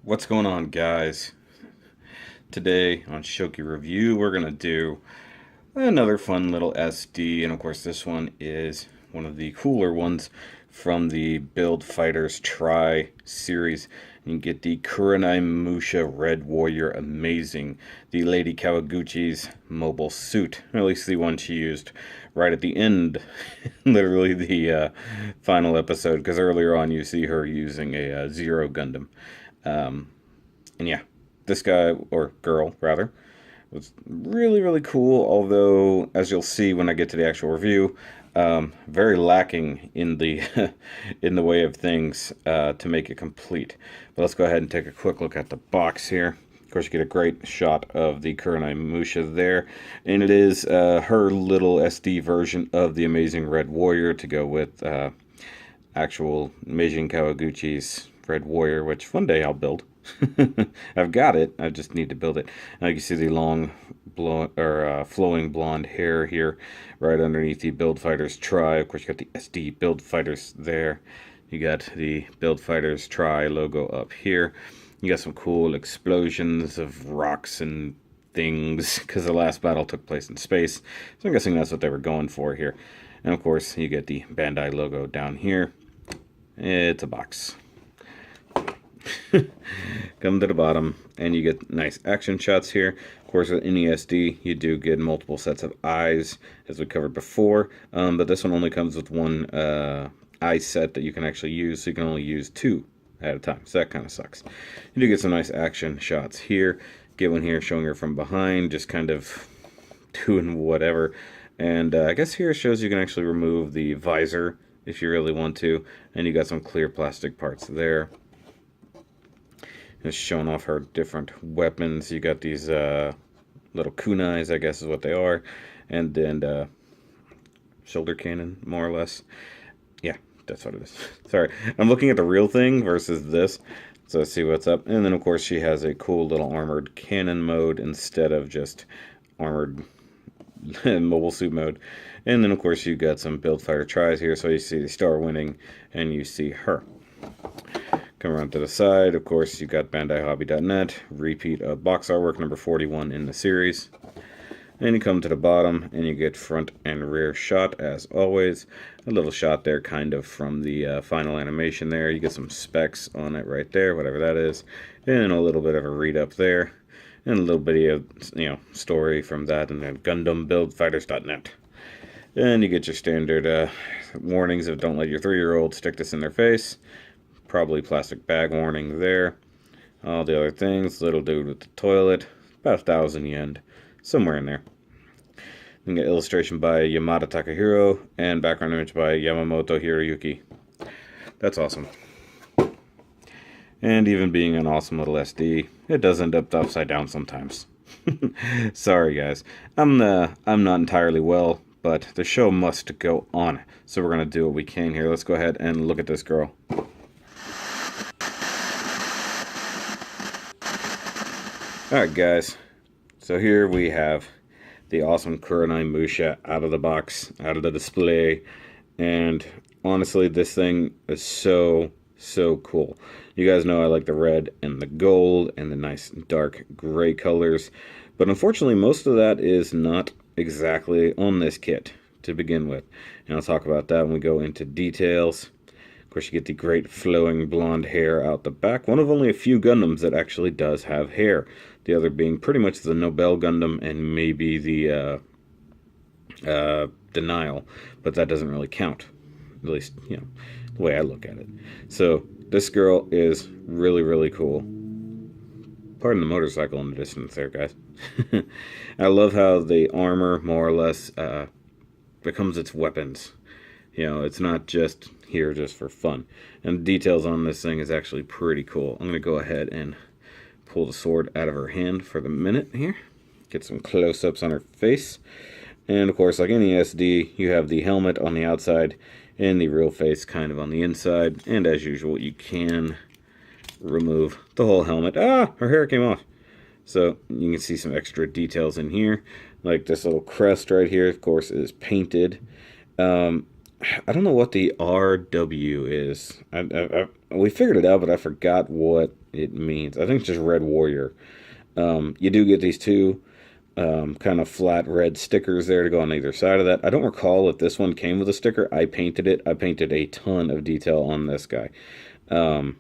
What's going on, guys? Today on SHOKY Review, we're going to do another fun little SD, and of course this one is one of the cooler ones from the Build Fighters Try series. You can get the Kurenai Musha Red Warrior Amazing, the Lady Kawaguchi's mobile suit, or at least the one she used right at the end, literally the final episode, because earlier on you see her using a Zero Gundam. And yeah, this guy, or girl rather, was really, really cool. Although, as you'll see when I get to the actual review, very lacking in the in the way of things to make it complete. But let's go ahead and take a quick look at the box here. Of course, you get a great shot of the Kurenai Musha there, and it is her little SD version of the Amazing Red Warrior to go with actual Meijin Kawaguchi's Red Warrior, which one day I'll build. I've got it. I just need to build it. Now you can see the long, flowing blonde hair here, right underneath the Build Fighters Try. Of course, you got the SD Build Fighters there. You got the Build Fighters Try logo up here. You got some cool explosions of rocks and things because the last battle took place in space. So I'm guessing that's what they were going for here. And of course, you get the Bandai logo down here. It's a box. Come to the bottom and you get nice action shots here. Of course, with any SD you do get multiple sets of eyes, as we covered before, but this one only comes with one eye set that you can actually use, so you can only use two at a time, so that kind of sucks. You do get some nice action shots here. Get one here showing her from behind, just kind of doing whatever. And I guess here it shows you can actually remove the visor if you really want to, and you got some clear plastic parts there. Just showing off her different weapons. You got these little kunais, I guess is what they are, and then shoulder cannon, more or less. Yeah, that's what it is. Sorry, I'm looking at the real thing versus this, so let's see what's up. And then of course she has a cool little armored cannon mode instead of just armored mobile suit mode. And then of course you got some Build Fighter Tries here, so you see the star winning and you see her. Come around to the side, of course, you've got BandaiHobby.net, repeat of box artwork number 41 in the series. And you come to the bottom, and you get front and rear shot, as always. A little shot there, kind of, from the final animation there. You get some specs on it right there, whatever that is. And a little bit of a read-up there. And a little bit of, story from that, and then Gundam Build Fighters.net. And you get your standard warnings of don't let your 3-year-old stick this in their face. Probably plastic bag warning there. All the other things. Little dude with the toilet. About 1,000 yen. Somewhere in there. Then get illustration by Yamada Takahiro. And background image by Yamamoto Hiroyuki. That's awesome. And even being an awesome little SD, it does end up upside down sometimes. Sorry guys. I'm not entirely well, but the show must go on. So we're going to do what we can here. Let's go ahead and look at this girl. Alright guys, so here we have the awesome Kurenai Musha out of the box, out of the display, and honestly this thing is so cool. You guys know I like the red and the gold and the nice dark gray colors, but unfortunately most of that is not exactly on this kit to begin with, and I'll talk about that when we go into details. Of course, you get the great flowing blonde hair out the back. One of only a few Gundams that actually does have hair. The other being pretty much the Nobel Gundam and maybe the Denial. But that doesn't really count. At least, the way I look at it. So, this girl is really cool. Pardon the motorcycle in the distance there, guys. I love how the armor, more or less, becomes its weapons. It's not just here just for fun. And the details on this thing is actually pretty cool. I'm going to go ahead and pull the sword out of her hand for the minute here. Get some close-ups on her face. And of course, like any SD, you have the helmet on the outside and the real face kind of on the inside. And as usual, you can remove the whole helmet. Ah! Her hair came off. So you can see some extra details in here. Like this little crest right here, of course, is painted. I don't know what the RW is. We figured it out, but I forgot what it means. I think it's just Red Warrior. You do get these two kind of flat red stickers there to go on either side of that. I don't recall if this one came with a sticker. I painted it. I painted a ton of detail on this guy. Um,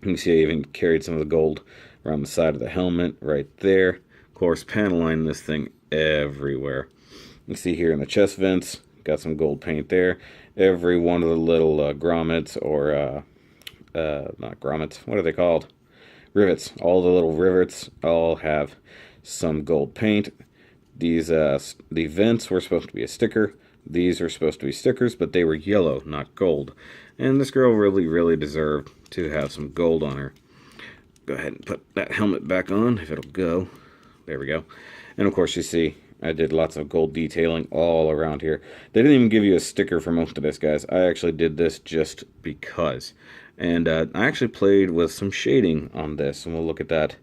you can see I even carried some of the gold around the side of the helmet right there. Of course, panel line this thing everywhere. You can see here in the chest vents, got some gold paint there. Every one of the little grommets or not grommets, what are they called? Rivets. All the little rivets all have some gold paint. These the vents were supposed to be a sticker. These are supposed to be stickers, but they were yellow, not gold. And this girl really deserved to have some gold on her. Go ahead and put that helmet back on, if it'll go. There we go. And of course you see, I did lots of gold detailing all around here. They didn't even give you a sticker for most of this, guys. I actually did this just because. And I actually played with some shading on this, and we'll look at that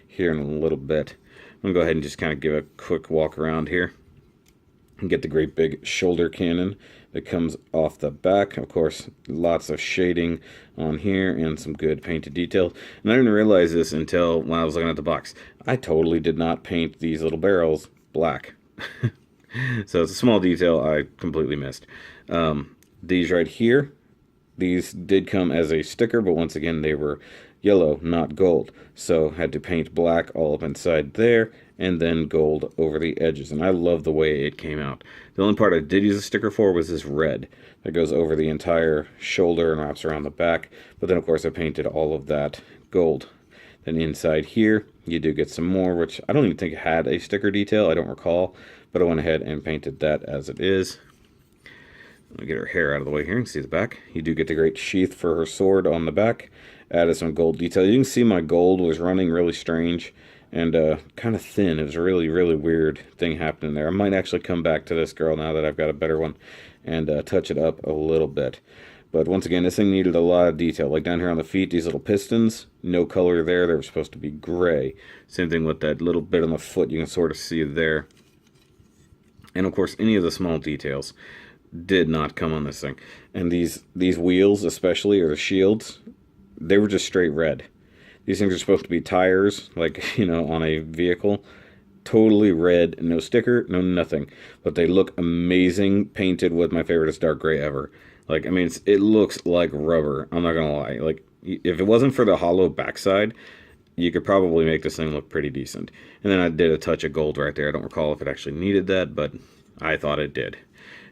here in a little bit. I'm going to go ahead and just kind of give a quick walk around here and get the great big shoulder cannon that comes off the back. Of course, lots of shading on here and some good painted detail. And I didn't realize this until when I was looking at the box. I totally did not paint these little barrels black. So it's a small detail I completely missed. These right here, these did come as a sticker, but once again they were yellow, not gold. So had to paint black all up inside there and then gold over the edges. And I love the way it came out. The only part I did use a sticker for was this red that goes over the entire shoulder and wraps around the back. But then of course I painted all of that gold. Then inside here you do get some more, which I don't even think had a sticker detail. I don't recall, but I went ahead and painted that as it is. Let me get her hair out of the way here and see the back. You do get the great sheath for her sword on the back. Added some gold detail. You can see my gold was running really strange and kind of thin. It was a really weird thing happening there. I might actually come back to this girl now that I've got a better one and touch it up a little bit. But once again, this thing needed a lot of detail. Like down here on the feet, these little pistons, no color there. They were supposed to be gray. Same thing with that little bit on the foot. You can sort of see there. And of course, any of the small details did not come on this thing. And these wheels especially, or the shields, they were just straight red. These things are supposed to be tires, like, you know, on a vehicle. Totally red, no sticker, no nothing. But they look amazing, painted with my favoriteest dark gray ever. Like, I mean, it looks like rubber, I'm not gonna lie. Like, if it wasn't for the hollow backside, you could probably make this thing look pretty decent. And then I did a touch of gold right there. I don't recall if it actually needed that, but I thought it did.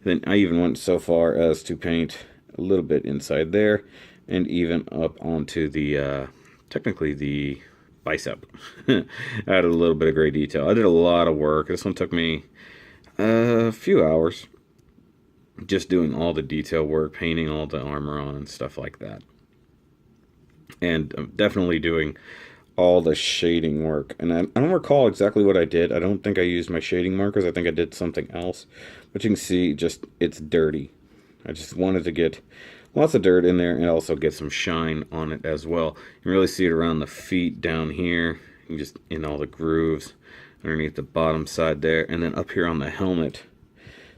And then I even went so far as to paint a little bit inside there, and even up onto the, technically the bicep. Added a little bit of gray detail. I did a lot of work. This one took me a few hours. Just doing all the detail work, painting all the armor on and stuff like that. And I'm definitely doing all the shading work. And I don't recall exactly what I did. I don't think I used my shading markers. I think I did something else. But you can see just it's dirty. I just wanted to get lots of dirt in there and also get some shine on it as well. You can really see it around the feet down here. You just in all the grooves underneath the bottom side there. And then up here on the helmet.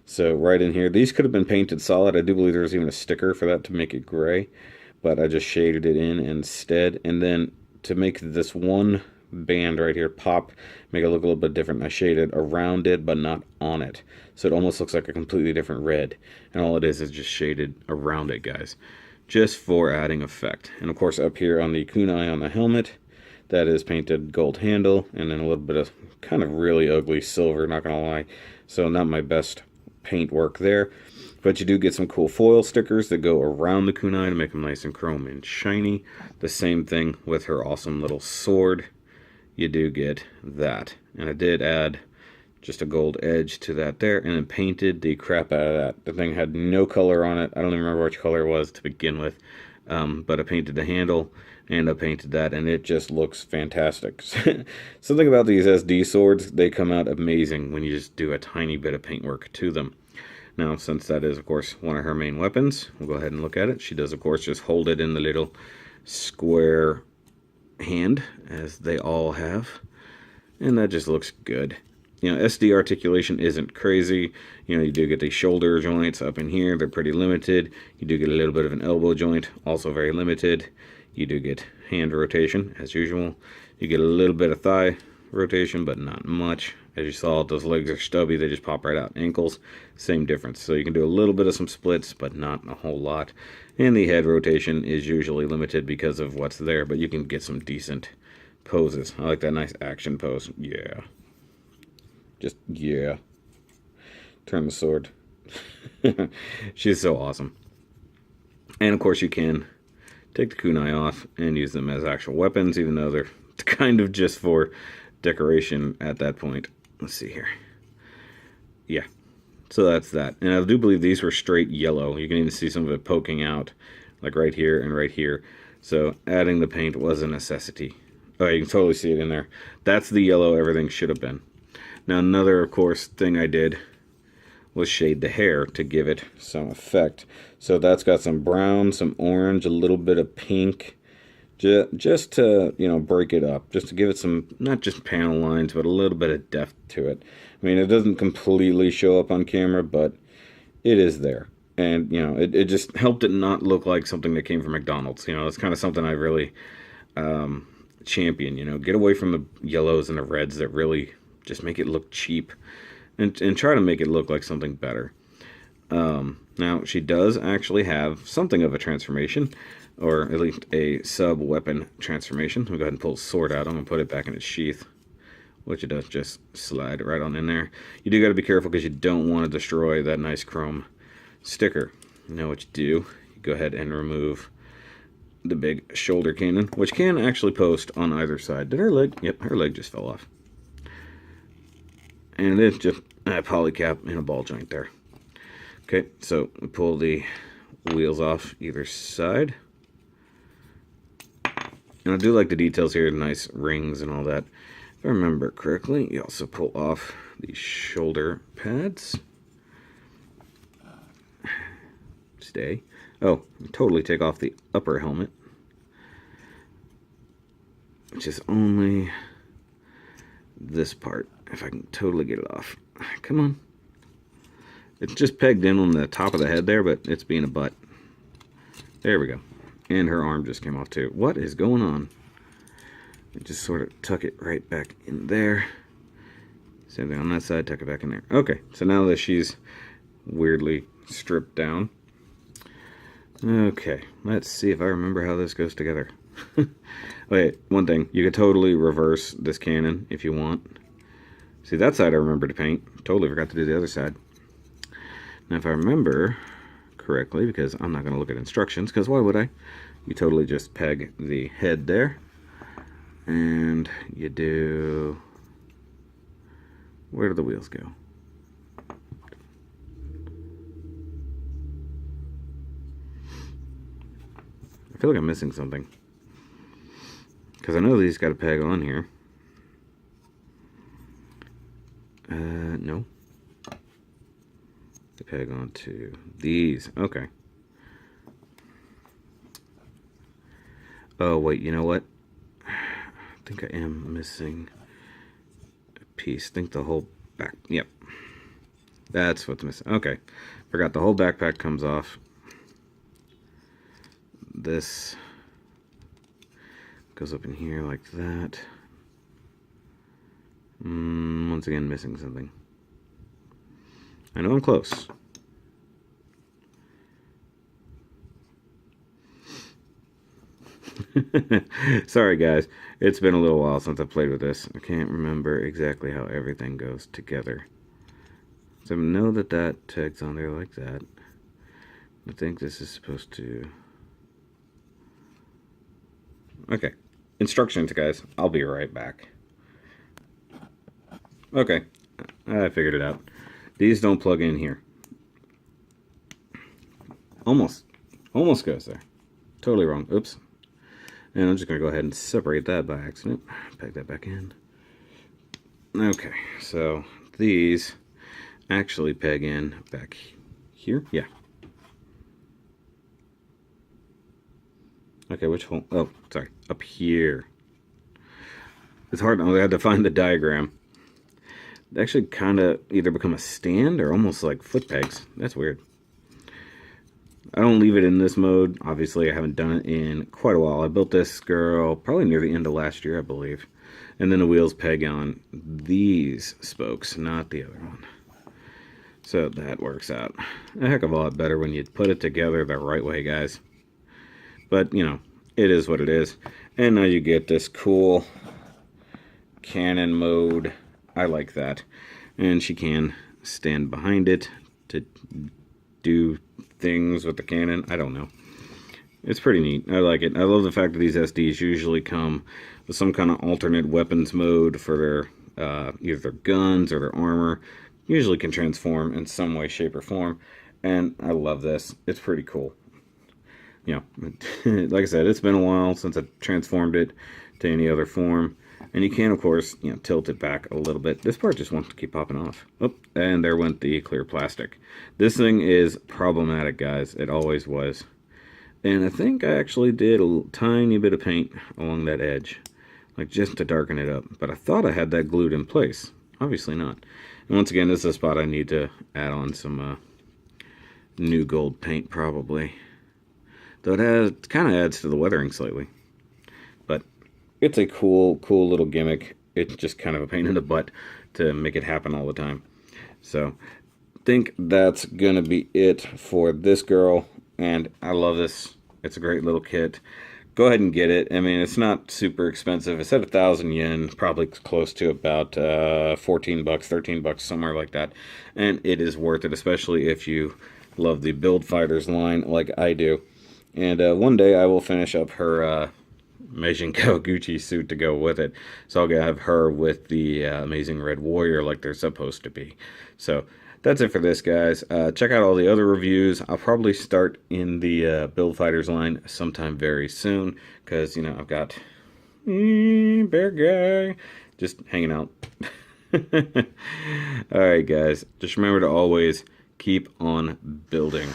So right in here, these could have been painted solid. I do believe there was even a sticker for that to make it gray, but I just shaded it in instead. And then to make this one band right here pop, make it look a little bit different, I shaded around it but not on it. So it almost looks like a completely different red. And all it is just shaded around it, guys, just for adding effect. And of course up here on the kunai on the helmet, that is painted gold handle and then a little bit of kind of really ugly silver, not gonna lie. So not my best paint work there, but you do get some cool foil stickers that go around the kunai to make them nice and chrome and shiny. The same thing with her awesome little sword. You do get that, and I did add just a gold edge to that there, and then painted the crap out of that. The thing had no color on it. I don't even remember which color it was to begin with, but I painted the handle and I painted that, and it just looks fantastic. Something about these SD swords, they come out amazing when you just do a tiny bit of paintwork to them. Now, since that is, of course, one of her main weapons, we'll go ahead and look at it. She does, of course, just hold it in the little square hand, as they all have, and that just looks good. You know, SD articulation isn't crazy. You know, you do get the shoulder joints up in here. They're pretty limited. You do get a little bit of an elbow joint, also very limited. You do get hand rotation, as usual. You get a little bit of thigh rotation, but not much. As you saw, those legs are stubby. They just pop right out. Ankles, same difference. So you can do a little bit of some splits, but not a whole lot. And the head rotation is usually limited because of what's there, but you can get some decent poses. I like that nice action pose. Yeah. Just, yeah. Turn the sword. She's so awesome. And of course you can take the kunai off and use them as actual weapons, even though they're kind of just for decoration at that point. Let's see here. Yeah. So that's that. And I do believe these were straight yellow. You can even see some of it poking out, like right here and right here. So adding the paint was a necessity. Oh, you can totally see it in there. That's the yellow everything should have been. Now another, of course, thing I did was shade the hair to give it some effect. So that's got some brown, some orange, a little bit of pink, just to, you know, break it up, just to give it some, not just panel lines, but a little bit of depth to it. I mean, it doesn't completely show up on camera, but it is there. And, you know, it just helped it not look like something that came from McDonald's. You know, it's kind of something I really champion, you know. Get away from the yellows and the reds that really just make it look cheap, and try to make it look like something better. Now, she does actually have something of a transformation, or at least a sub-weapon transformation. I'll go ahead and pull the sword out. I'm going to put it back in its sheath, which it does just slide right on in there. You do got to be careful because you don't want to destroy that nice chrome sticker. You know what you do? You go ahead and remove the big shoulder cannon, which can actually post on either side. Did her leg? Yep, her leg just fell off. And it's just a polycap and a ball joint there. Okay, so we pull the wheels off either side. And I do like the details here, nice rings and all that. If I remember correctly, you also pull off the shoulder pads. Stay. Oh, totally take off the upper helmet, which is only this part. If I can totally get it off. Come on. It's just pegged in on the top of the head there, but it's being a butt. There we go. And her arm just came off too. What is going on? I just sort of tuck it right back in there. Same thing on that side, tuck it back in there. Okay, so now that she's weirdly stripped down. Okay, let's see if I remember how this goes together. Wait, one thing. You could totally reverse this cannon if you want. See, that side I remember to paint. Totally forgot to do the other side. Now, if I remember correctly, because I'm not going to look at instructions, because why would I? You totally just peg the head there. And you do... Where do the wheels go? I feel like I'm missing something. Because I know these got a peg on here. No. The peg onto these. Okay. Oh, wait, you know what? I think I am missing a piece. I think the whole back... Yep. That's what's missing. Okay. Forgot the whole backpack comes off. This goes up in here like that. Once again, missing something. I know I'm close. Sorry guys, it's been a little while since I played with this. I can't remember exactly how everything goes together. So I know that that tags on there like that. I think this is supposed to... Okay, instructions guys, I'll be right back. Okay, I figured it out. These don't plug in here. Almost goes there. Totally wrong. Oops. And I'm just going to go ahead and separate that by accident. Peg that back in. Okay, so these actually peg in back here. Yeah. Okay, which hole? Oh, sorry. Up here. It's hard. I had to find the diagram. They actually kind of either become a stand or almost like foot pegs. That's weird. I don't leave it in this mode. Obviously, I haven't done it in quite a while. I built this girl probably near the end of last year, I believe. And then the wheels peg on these spokes, not the other one. So that works out a heck of a lot better when you put it together the right way, guys. But, you know, it is what it is. And now you get this cool cannon mode. I like that. And she can stand behind it to do things with the cannon. I don't know. It's pretty neat. I like it. I love the fact that these SDs usually come with some kind of alternate weapons mode for their either their guns or their armor. Usually can transform in some way, shape, or form. And I love this. It's pretty cool. You know, like I said, it's been a while since I transformed it to any other form. And you can, of course, you know, tilt it back a little bit. This part just wants to keep popping off. Oh, and there went the clear plastic. This thing is problematic, guys. It always was. And I think I actually did a tiny bit of paint along that edge, like just to darken it up. But I thought I had that glued in place. Obviously not. And once again, this is a spot I need to add on some new gold paint, probably. Though it kind of adds to the weathering slightly. But it's a cool little gimmick. It's just kind of a pain in the butt to make it happen all the time. So, I think that's going to be it for this girl. And I love this. It's a great little kit. Go ahead and get it. I mean, it's not super expensive. It's at 1,000 yen, probably close to about 14 bucks, 13 bucks, somewhere like that. And it is worth it, especially if you love the Build Fighters line like I do. And one day I will finish up her Lady Kawaguchi suit to go with it. So I'll have her with the Amazing Red Warrior like they're supposed to be. So that's it for this, guys. Check out all the other reviews. I'll probably start in the Build Fighters line sometime very soon. Because, you know, I've got bear guy just hanging out. Alright, guys. Just remember to always keep on building.